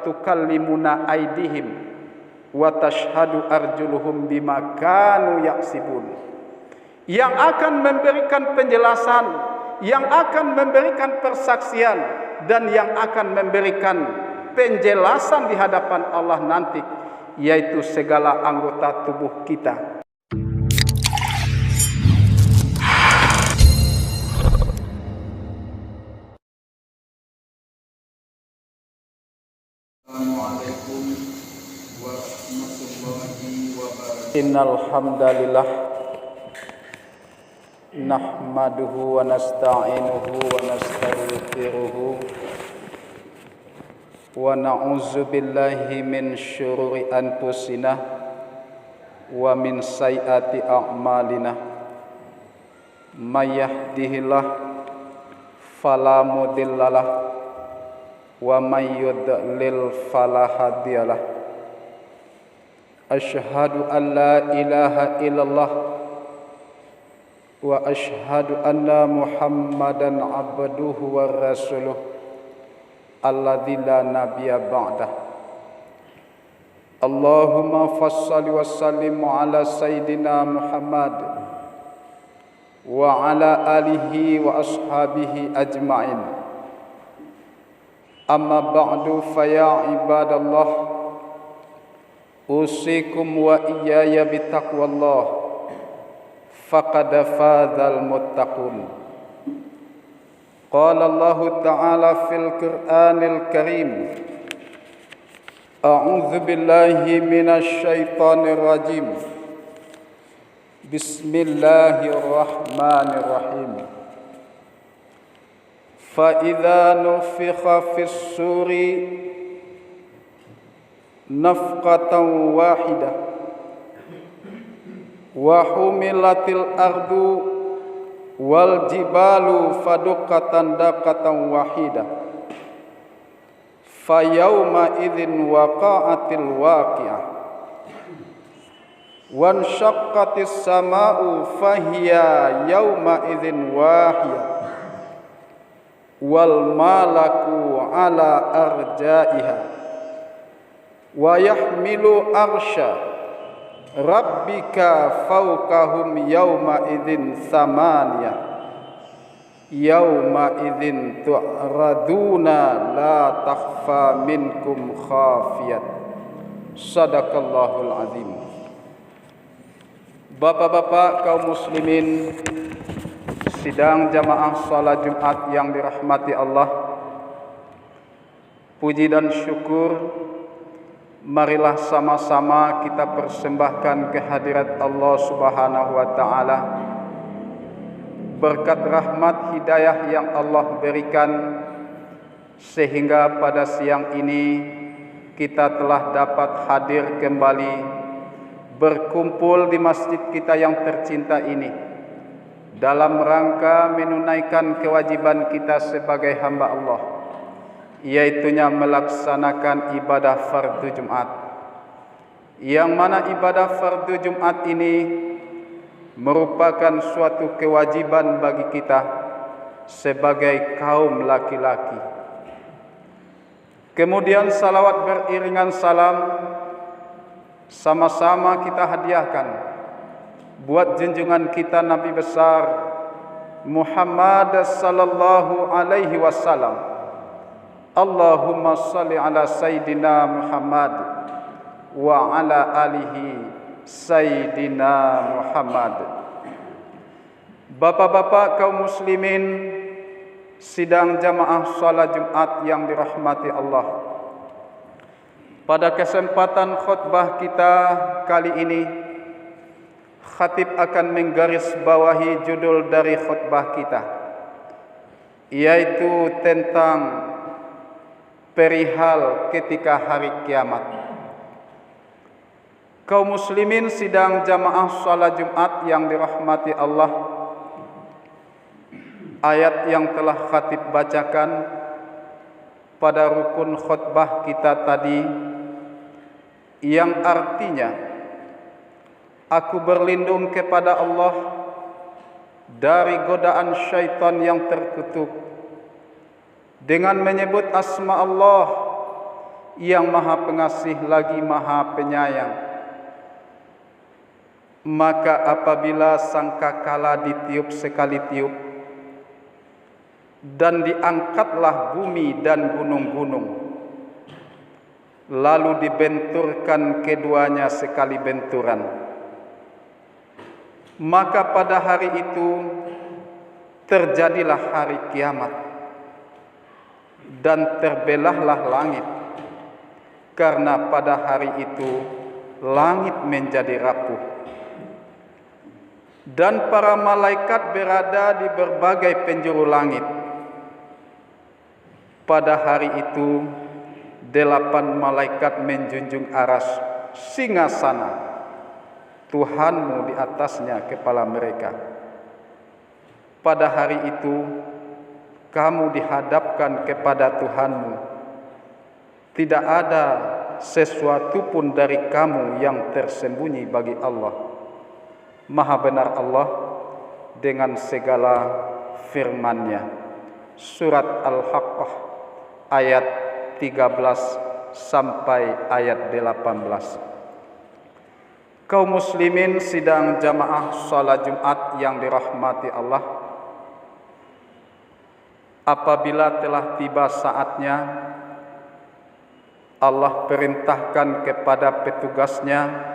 tukallimuna aydihim wa tashhadu arjuluhum bima kanu yaksibun. Yang akan memberikan penjelasan, yang akan memberikan persaksian, dan yang akan memberikan penjelasan di hadapan Allah nanti, yaitu segala anggota tubuh kita. Assalamualaikum warahmatullahi wabarakatuh. Innal hamdalillah nahmaduhu wa nasta'inuhu wa nastaghfiruhu wa na'udzu billahi min syururi anfusina wa min sayyiati a'malina. May yahdihillah fala mudhillalah wa may yudlil fala hadiyalah. Asyhadu an la ilaha illallah wa asyhadu anna Muhammadan abduhu wa rasuluh alladzi la nabiyya ba'dah. Allahumma fassalli wa sallim ala sayyidina Muhammad wa ala alihi wa ashabihi ajma'in. Amma ba'du fa ya ibadallah, usikum wa iyaya bitaqwallah, faqad fadzal muttaqun. Qala Allah ta'ala fil Qur'anil Karim, a'udzu billahi minasy syaithanir rajim. Bismillahirrahmanirrahim. فَإِذَا نُفِخَ فِي الصُّورِ نَفْخَةً وَاحِدَةً وَحُمِلَتِ الْأَرْضُ وَالْجِبَالُ فَدُكَّتَا دَكَّةً وَاحِدَةً فَيَوْمَئِذٍ وَقَعَتِ الْوَاقِعَةُ وَانشَقَّتِ السَّمَاءُ فَهِيَ يَوْمَئِذٍ وَاهِيَةٌ wal malaku ala arjaiha wa yahmilu arsha rabbika fawqahum yawma idzin samaniya yawma idzin tu'raduna la takhfa minkum khafiyat. Sadaqallahul azim. Bapak-bapak kaum muslimin, sidang jamaah salat Jumat yang dirahmati Allah, puji dan syukur marilah sama-sama kita persembahkan kehadirat Allah Subhanahu wa taala. Berkat rahmat hidayah yang Allah berikan sehingga pada siang ini kita telah dapat hadir kembali berkumpul di masjid kita yang tercinta ini dalam rangka menunaikan kewajiban kita sebagai hamba Allah, yaitunya melaksanakan ibadah fardu Jumat. Yang mana ibadah fardu Jumat ini merupakan suatu kewajiban bagi kita sebagai kaum laki-laki. Kemudian salawat beriringan salam sama-sama kita hadiahkan buat junjungan kita Nabi besar Muhammad sallallahu alaihi wasallam. Allahumma salli ala sayyidina Muhammad wa ala alihi sayyidina Muhammad. Bapak-bapak kaum muslimin, sidang jamaah salat Jumat yang dirahmati Allah. Pada kesempatan khutbah kita kali ini, khatib akan menggarisbawahi judul dari khutbah kita, yaitu tentang perihal ketika hari kiamat. Kaum muslimin sidang jamaah salat Jumat yang dirahmati Allah, ayat yang telah khatib bacakan pada rukun khutbah kita tadi, yang artinya aku berlindung kepada Allah dari godaan syaitan yang terkutuk dengan menyebut asma Allah yang Maha Pengasih lagi Maha Penyayang. Maka apabila sangkakala ditiup sekali tiup, dan diangkatlah bumi dan gunung-gunung, lalu dibenturkan keduanya sekali benturan, maka pada hari itu terjadilah hari kiamat, dan terbelahlah langit, karena pada hari itu langit menjadi rapuh. Dan para malaikat berada di berbagai penjuru langit. Pada hari itu 8 malaikat menjunjung aras singgasana Tuhanmu di atasnya kepala mereka. Pada hari itu kamu dihadapkan kepada Tuhanmu. Tidak ada sesuatu pun dari kamu yang tersembunyi bagi Allah. Maha benar Allah dengan segala firman-Nya. Surat Al-Haqqah ayat 13 sampai ayat 18. Kaum muslimin sidang jamaah salat Jumat yang dirahmati Allah, apabila telah tiba saatnya, Allah perintahkan kepada petugasnya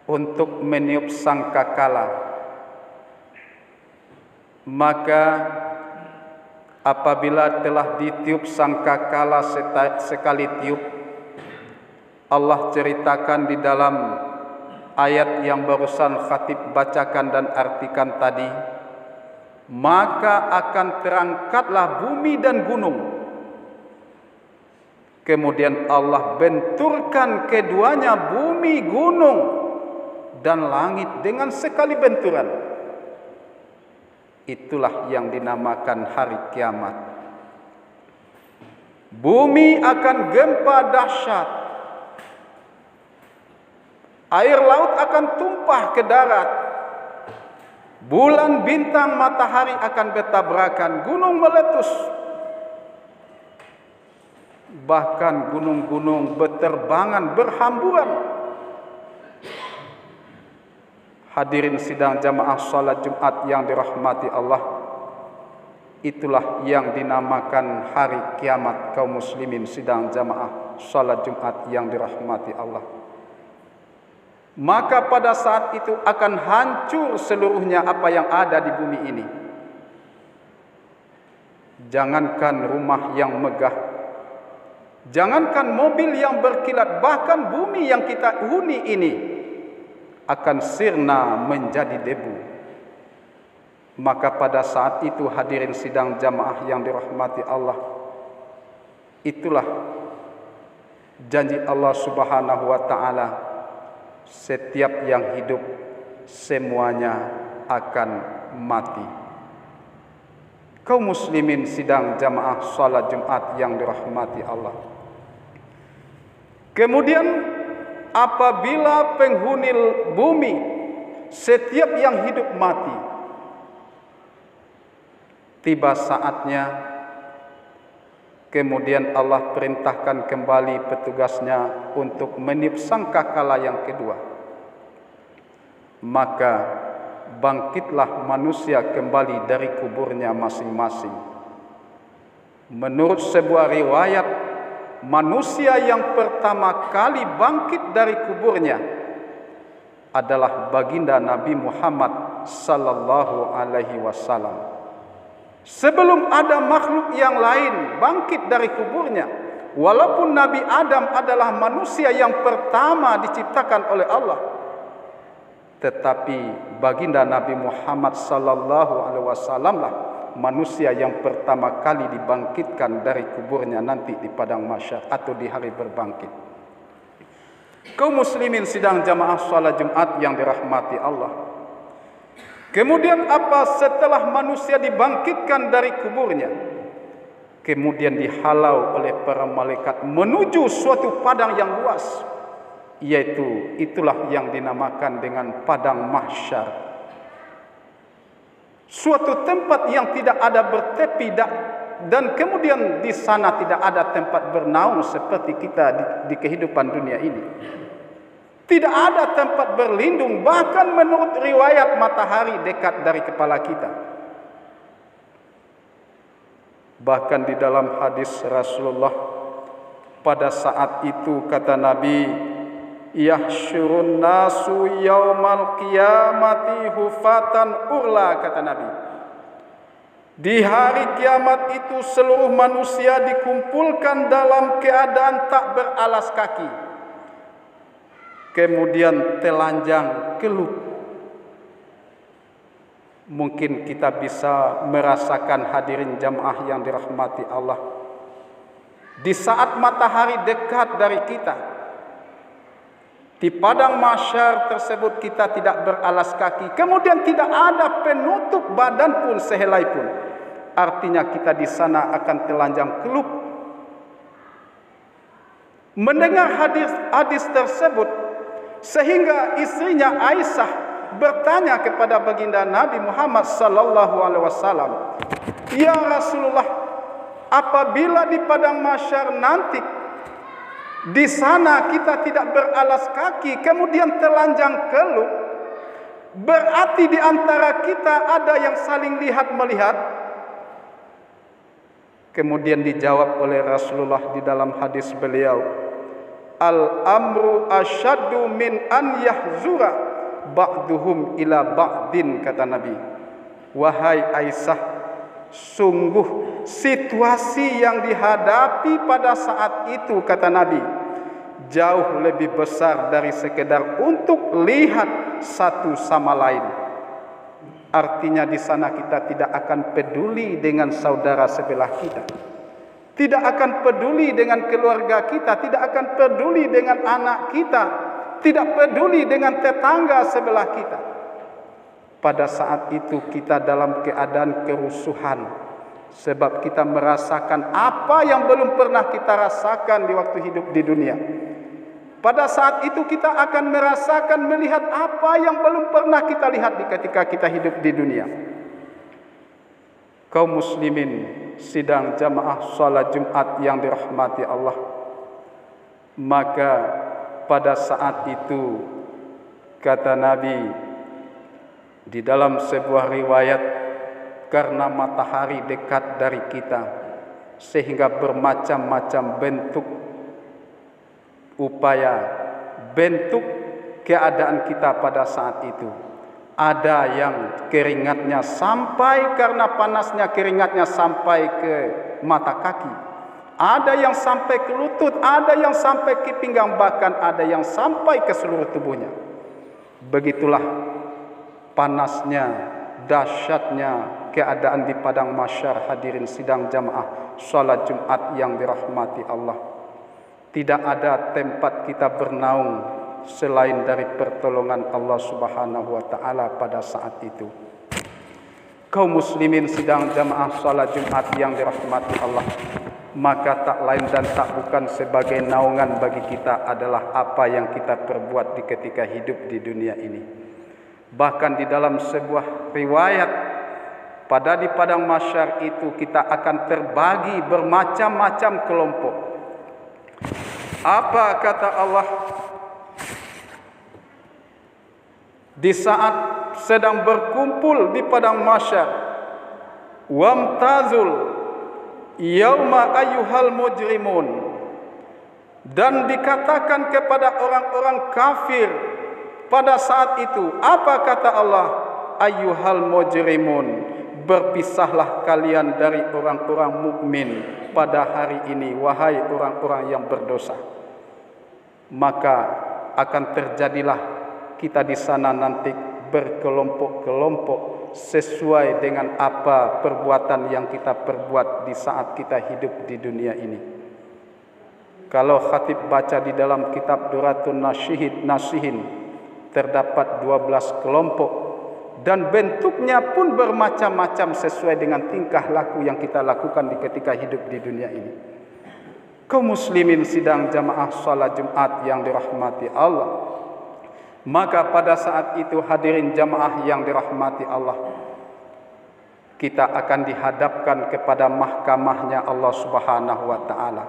untuk meniup sangkakala. Maka apabila telah ditiup sangkakala sekali tiup, Allah ceritakan di dalam ayat yang barusan khatib bacakan dan artikan tadi, maka akan terangkatlah bumi dan gunung. Kemudian Allah benturkan keduanya, bumi, gunung, dan langit dengan sekali benturan. Itulah yang dinamakan hari kiamat. Bumi akan gempa dahsyat. Air laut akan tumpah ke darat. Bulan, bintang, matahari akan bertabrakan. Gunung meletus. Bahkan gunung-gunung berterbangan, berhamburan. Hadirin sidang jamaah salat Jumat yang dirahmati Allah, itulah yang dinamakan hari kiamat kaum muslimin sidang jamaah salat Jumat yang dirahmati Allah. Maka pada saat itu akan hancur seluruhnya apa yang ada di bumi ini. Jangankan rumah yang megah, jangankan mobil yang berkilat, bahkan bumi yang kita huni ini akan sirna menjadi debu. Maka pada saat itu hadirin sidang jamaah yang dirahmati Allah, itulah janji Allah Subhanahu wa taala, setiap yang hidup semuanya akan mati. Kaum muslimin sidang jamaah salat Jumat yang dirahmati Allah. Kemudian apabila penghuni bumi setiap yang hidup mati, tiba saatnya kemudian Allah perintahkan kembali petugasnya untuk meniup sangkakala yang kedua. Maka bangkitlah manusia kembali dari kuburnya masing-masing. Menurut sebuah riwayat, manusia yang pertama kali bangkit dari kuburnya adalah baginda Nabi Muhammad sallallahu alaihi wasallam. Sebelum ada makhluk yang lain bangkit dari kuburnya, walaupun Nabi Adam adalah manusia yang pertama diciptakan oleh Allah, tetapi baginda Nabi Muhammad sallallahu alaihi wasallam lah manusia yang pertama kali dibangkitkan dari kuburnya nanti di padang mahsyar atau di hari berbangkit. Kaum muslimin sidang jamaah salat Jumat yang dirahmati Allah. Kemudian apa setelah manusia dibangkitkan dari kuburnya? Kemudian dihalau oleh para malaikat menuju suatu padang yang luas, yaitu itulah yang dinamakan dengan padang mahsyar. Suatu tempat yang tidak ada bertepi dan kemudian di sana tidak ada tempat bernaung seperti kita di kehidupan dunia ini. Tidak ada tempat berlindung, bahkan menurut riwayat matahari dekat dari kepala kita. Bahkan di dalam hadis Rasulullah, pada saat itu kata Nabi, yahsyurun nasu yaumal qiyamati hufatan urla, kata Nabi. Di hari kiamat itu seluruh manusia dikumpulkan dalam keadaan tak beralas kaki, kemudian telanjang kelup. Mungkin kita bisa merasakan hadirin jamaah yang dirahmati Allah, di saat matahari dekat dari kita, di padang mahsyar tersebut kita tidak beralas kaki, kemudian tidak ada penutup badan pun sehelai pun. Artinya kita di sana akan telanjang kelup. Mendengar hadis tersebut, sehingga istrinya Aisyah bertanya kepada baginda Nabi Muhammad sallallahu alaihi wasallam, "Ya Rasulullah, apabila di padang mahsyar nanti di sana kita tidak beralas kaki, kemudian telanjang kelup, berarti di antara kita ada yang saling lihat melihat?" Kemudian dijawab oleh Rasulullah di dalam hadis beliau, "Al-amru asyaddu min an yahzura ba'duhum ila ba'din," kata Nabi. Wahai Aisyah, sungguh situasi yang dihadapi pada saat itu, kata Nabi, jauh lebih besar dari sekedar untuk lihat satu sama lain. Artinya di sana kita tidak akan peduli dengan saudara sebelah kita, tidak akan peduli dengan keluarga kita, tidak akan peduli dengan anak kita, tidak peduli dengan tetangga sebelah kita. Pada saat itu kita dalam keadaan kerusuhan, sebab kita merasakan apa yang belum pernah kita rasakan di waktu hidup di dunia. Pada saat itu kita akan merasakan, melihat apa yang belum pernah kita lihat ketika kita hidup di dunia. Kaum muslimin sidang jamaah salat Jumat yang dirahmati Allah, maka pada saat itu kata Nabi di dalam sebuah riwayat, karena matahari dekat dari kita sehingga bermacam-macam bentuk upaya, bentuk keadaan kita pada saat itu. Ada yang keringatnya sampai, karena panasnya keringatnya sampai ke mata kaki, ada yang sampai ke lutut, ada yang sampai ke pinggang, bahkan ada yang sampai ke seluruh tubuhnya. Begitulah panasnya, dahsyatnya keadaan di padang mahsyar, hadirin sidang jamaah salat Jumat yang dirahmati Allah. Tidak ada tempat kita bernaung selain dari pertolongan Allah Subhanahu wa taala pada saat itu. Kaum muslimin sidang jamaah salat Jumat yang dirahmati Allah, maka tak lain dan tak bukan sebagai naungan bagi kita adalah apa yang kita perbuat di ketika hidup di dunia ini. Bahkan di dalam sebuah riwayat, pada di padang mahsyar itu kita akan terbagi bermacam-macam kelompok. Apa kata Allah? Di saat sedang berkumpul di padang mahsyar, wamtazul yauma ayyuhal mujrimun, dan dikatakan kepada orang-orang kafir pada saat itu, apa kata Allah? Ayyuhal mujrimun, berpisahlah kalian dari orang-orang mukmin pada hari ini, wahai orang-orang yang berdosa. Maka akan terjadilah kita di sana nanti berkelompok-kelompok sesuai dengan apa perbuatan yang kita perbuat di saat kita hidup di dunia ini. Kalau khatib baca di dalam kitab Duratun Nasihin, terdapat 12 kelompok, dan bentuknya pun bermacam-macam sesuai dengan tingkah laku yang kita lakukan di ketika hidup di dunia ini. Kaum muslimin sidang jamaah salat Jumat yang dirahmati Allah, maka pada saat itu hadirin jamaah yang dirahmati Allah, kita akan dihadapkan kepada mahkamahnya Allah Subhanahu wa taala.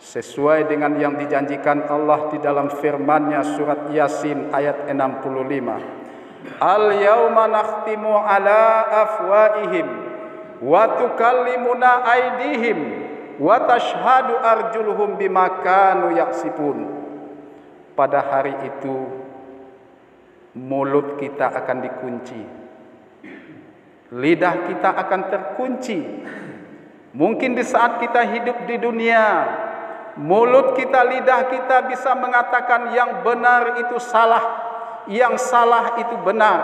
Sesuai dengan yang dijanjikan Allah di dalam firman-Nya surat Yasin ayat 65. Al-yauma nakhtimu ala afwaihim wa tukallimuna aydihim wa tashhadu arjuluhum bima kanu yaksibun. Pada hari itu mulut kita akan dikunci, lidah kita akan terkunci. Mungkin di saat kita hidup di dunia, mulut kita, lidah kita bisa mengatakan yang benar itu salah, yang salah itu benar.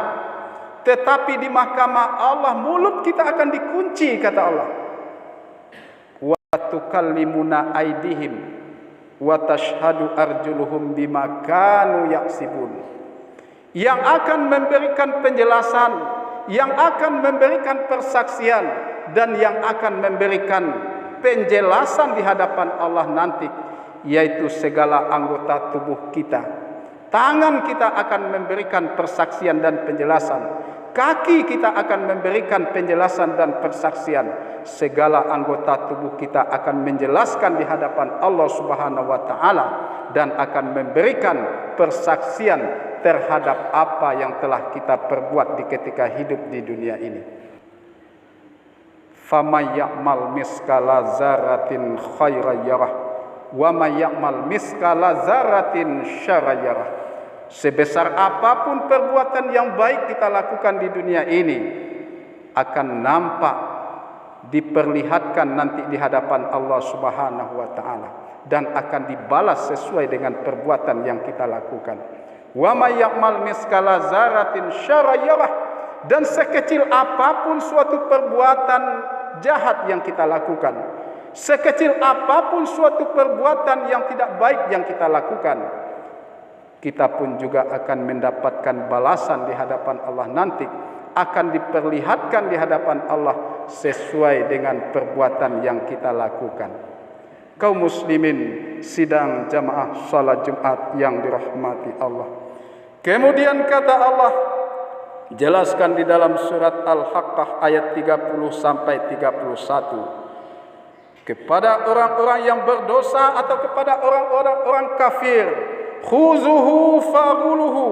Tetapi di mahkamah Allah mulut kita akan dikunci, kata Allah. Wa tukallimuna aydihim wa tashhadu arjuluhum bima kanu yaksibun. Yang akan memberikan penjelasan, yang akan memberikan persaksian, dan yang akan memberikan penjelasan di hadapan Allah nanti, yaitu segala anggota tubuh kita. Tangan kita akan memberikan persaksian dan penjelasan. Kaki kita akan memberikan penjelasan dan persaksian. Segala anggota tubuh kita akan menjelaskan di hadapan Allah Subhanahu wa taala dan akan memberikan persaksian terhadap apa yang telah kita perbuat di ketika hidup di dunia ini. Faman ya'mal miskala dzarratin khairan yarah wa may ya'mal miskala dzarratin syarran yarah. Sebesar apapun perbuatan yang baik kita lakukan di dunia ini akan nampak, diperlihatkan nanti di hadapan Allah Subhanahu wa taala dan akan dibalas sesuai dengan perbuatan yang kita lakukan. Wa may ya'mal miskala dzarratin syarran yarah. Dan sekecil apapun suatu perbuatan jahat yang kita lakukan, sekecil apapun suatu perbuatan yang tidak baik yang kita lakukan, kita pun juga akan mendapatkan balasan di hadapan Allah nanti, akan diperlihatkan di hadapan Allah sesuai dengan perbuatan yang kita lakukan. Kaum muslimin sidang jamaah salat Jumat yang dirahmati Allah. Kemudian kata Allah, jelaskan di dalam surat Al-Haqqah ayat 30 sampai 31. Kepada orang-orang yang berdosa atau kepada orang-orang kafir, khuzuhu faghuluhu,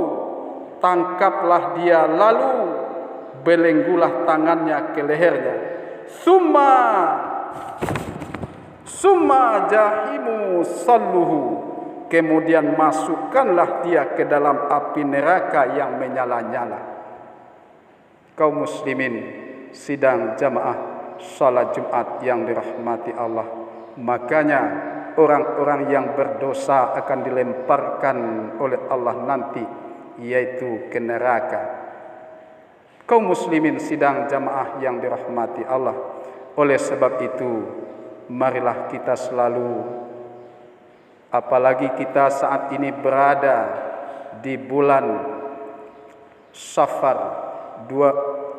tangkaplah dia lalu belenggulah tangannya ke lehernya. Summa jahimu salluhu, kemudian masukkanlah dia ke dalam api neraka yang menyala-nyala. Kaum muslimin sidang jamaah salat Jumat yang dirahmati Allah, makanya orang-orang yang berdosa akan dilemparkan oleh Allah nanti, yaitu ke neraka. Kaum muslimin sidang jamaah yang dirahmati Allah, oleh sebab itu marilah kita selalu, apalagi kita saat ini berada di bulan Safar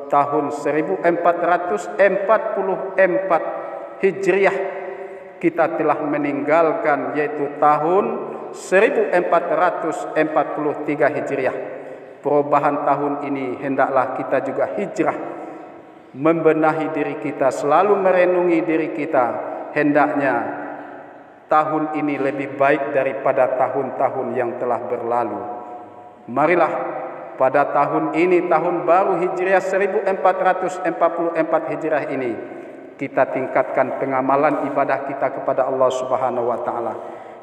tahun 1444 Hijriah, kita telah meninggalkan, yaitu tahun 1443 Hijriah. Perubahan tahun ini hendaklah kita juga hijrah, membenahi diri kita, selalu merenungi diri kita. Hendaknya tahun ini lebih baik daripada tahun-tahun yang telah berlalu. Marilah pada tahun ini, tahun baru Hijriah 1444 Hijriah ini, kita tingkatkan pengamalan ibadah kita kepada Allah Subhanahu wa taala.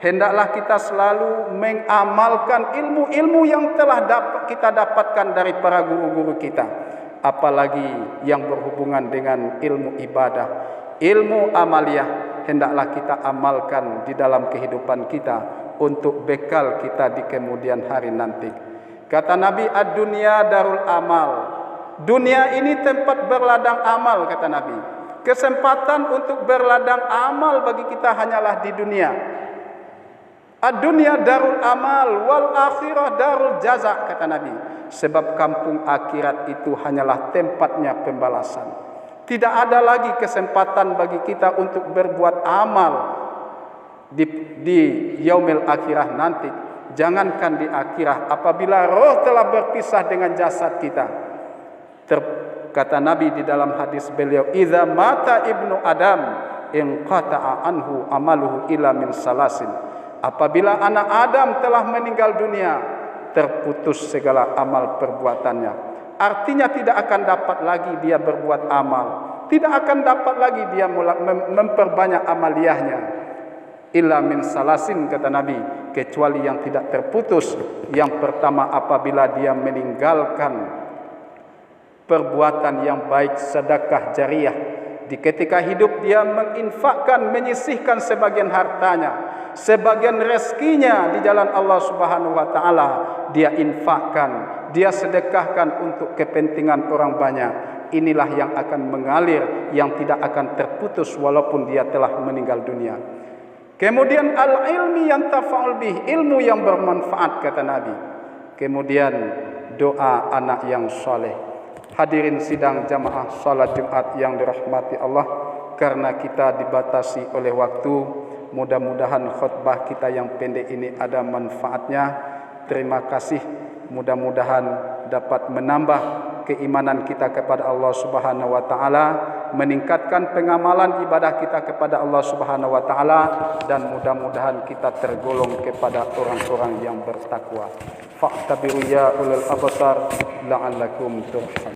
Hendaklah kita selalu mengamalkan ilmu-ilmu yang telah kita dapatkan dari para guru-guru kita, apalagi yang berhubungan dengan ilmu ibadah, ilmu amaliyah. Hendaklah kita amalkan di dalam kehidupan kita untuk bekal kita di kemudian hari nanti. Kata Nabi, ad-dunya darul amal. Dunia ini tempat berladang amal, kata Nabi. Kesempatan untuk berladang amal bagi kita hanyalah di dunia. Ad-dunya darul amal wal akhirah darul jaza, kata Nabi. Sebab kampung akhirat itu hanyalah tempatnya pembalasan. Tidak ada lagi kesempatan bagi kita untuk berbuat amal di yaumil akhirah nanti. Jangankan di akhirah, apabila roh telah berpisah dengan jasad kita, Kata Nabi di dalam hadis beliau, "Idza mata ibnu Adam inqata'a anhu amaluhu illa min salasin." Apabila anak Adam telah meninggal dunia, terputus segala amal perbuatannya. Artinya tidak akan dapat lagi dia berbuat amal, tidak akan dapat lagi dia memperbanyak amaliyahnya. Illa min salasin, kata Nabi, kecuali yang tidak terputus. Yang pertama, apabila dia meninggalkan perbuatan yang baik, sedekah jariyah. Di ketika hidup dia menginfakkan, menyisihkan sebagian hartanya, sebagian rezekinya di jalan Allah Subhanahu wa taala, dia infakkan, dia sedekahkan untuk kepentingan orang banyak. Inilah yang akan mengalir, yang tidak akan terputus walaupun dia telah meninggal dunia. Kemudian al-ilmi yang tafa'ul bih, ilmu yang bermanfaat, kata Nabi. Kemudian doa anak yang soleh. Hadirin sidang jamaah salat Jumat yang dirahmati Allah, karena kita dibatasi oleh waktu, mudah-mudahan khutbah kita yang pendek ini ada manfaatnya. Terima kasih. Mudah-mudahan dapat menambah keimanan kita kepada Allah Subhanahu wa taala, meningkatkan pengamalan ibadah kita kepada Allah Subhanahu wa taala, dan mudah-mudahan kita tergolong kepada orang-orang yang bertakwa. Fa'tabiru ya ulul absar la'allakum turhamun.